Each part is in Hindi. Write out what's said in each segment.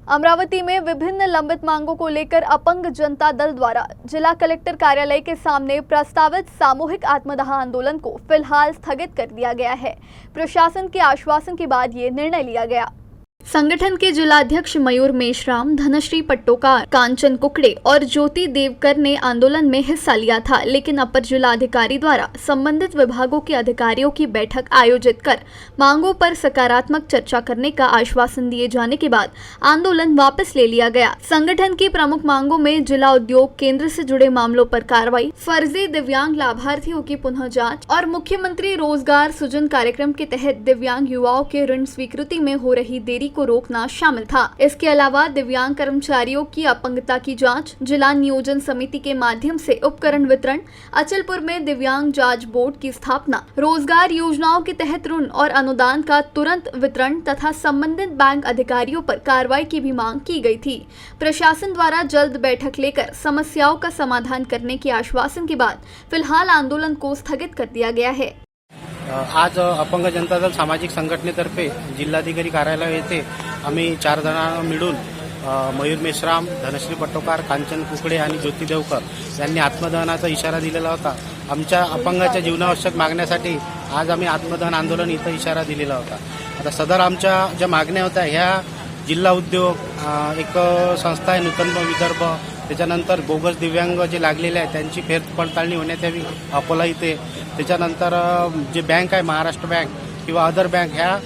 अमरावती में विभिन्न लंबित मांगों को लेकर अपंग जनता दल द्वारा जिला कलेक्टर कार्यालय के सामने प्रस्तावित सामूहिक आत्मदाह आंदोलन को फिलहाल स्थगित कर दिया गया है। प्रशासन के आश्वासन के बाद ये निर्णय लिया गया। संगठन के जिलाध्यक्ष मयूर मेश्राम, धनश्री पट्टोकार, कांचन कुकड़े और ज्योति देवकर ने आंदोलन में हिस्सा लिया था, लेकिन अपर जिलाधिकारी द्वारा संबंधित विभागों के अधिकारियों की बैठक आयोजित कर मांगों पर सकारात्मक चर्चा करने का आश्वासन दिए जाने के बाद आंदोलन वापस ले लिया गया। संगठन की प्रमुख मांगों में जिला उद्योग केंद्र से जुड़े मामलों पर कार्रवाई, फर्जी दिव्यांग लाभार्थियों की पुनः जाँच और मुख्यमंत्री रोजगार सृजन कार्यक्रम के तहत दिव्यांग युवाओं के ऋण स्वीकृति में हो रही देरी को रोकना शामिल था। इसके अलावा दिव्यांग कर्मचारियों की अपंगता की जांच, जिला नियोजन समिति के माध्यम से उपकरण वितरण, अचलपुर में दिव्यांग जांच बोर्ड की स्थापना, रोजगार योजनाओं के तहत ऋण और अनुदान का तुरंत वितरण तथा संबंधित बैंक अधिकारियों पर कार्रवाई की भी मांग की गई थी। प्रशासन द्वारा जल्द बैठक लेकर समस्याओं का समाधान करने के आश्वासन के बाद फिलहाल आंदोलन को स्थगित कर दिया गया है। आज अपंग जनता दल सामाजिक संघटनेतर्फे जिल्हाधिकारी कार्यालय येथे आम्ही 4 जण मिळून मयूर मेश्राम, धनश्री पट्टोकार, कांचन कुकडे आणि ज्योती देवकर यांनी आत्मदहनाचा इशारा दिलेला होता। आमच्या अपंगाच्या जीवनावश्यक मागण्यासाठी आज आम्ही आत्मदहन आंदोलन इथं इशारा दिलेला होता। आता सदर आमच्या ज्या मागण्या होत्या ह्या जिल्हा उद्योग, एक संस्था आहे नूतन विदर्भ, त्याच्यानंतर बोगस दिव्यांग जे लागलेले आहेत त्यांची फेरपडताळणी होण्यात यावी अकोला इथे, त्याच्यानंतर जे बँक आहे महाराष्ट्र बँक किंवा अदर बँक ह्या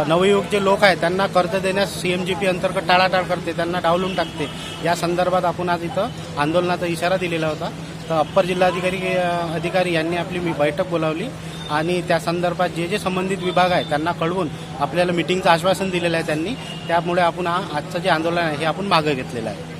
नवयुवक जे लोक आहेत त्यांना कर्ज देण्यास CMGP अंतर्गत टाळाटाळ करते, त्यांना डावलून टाकते। या संदर्भात आपण आज इथं आंदोलनाचा इशारा दिलेला होता। तर अप्पर जिल्हाधिकारी यांनी आपली बैठक बोलावली आणि त्या संदर्भात जे संबंधित विभाग आहे त्यांना कळवून आपल्याला मीटिंगचं आश्वासन दिलेलं आहे त्यांनी। त्यामुळे आपण आजचं जे आंदोलन आहे हे आपण मागे घेतलेलं आहे।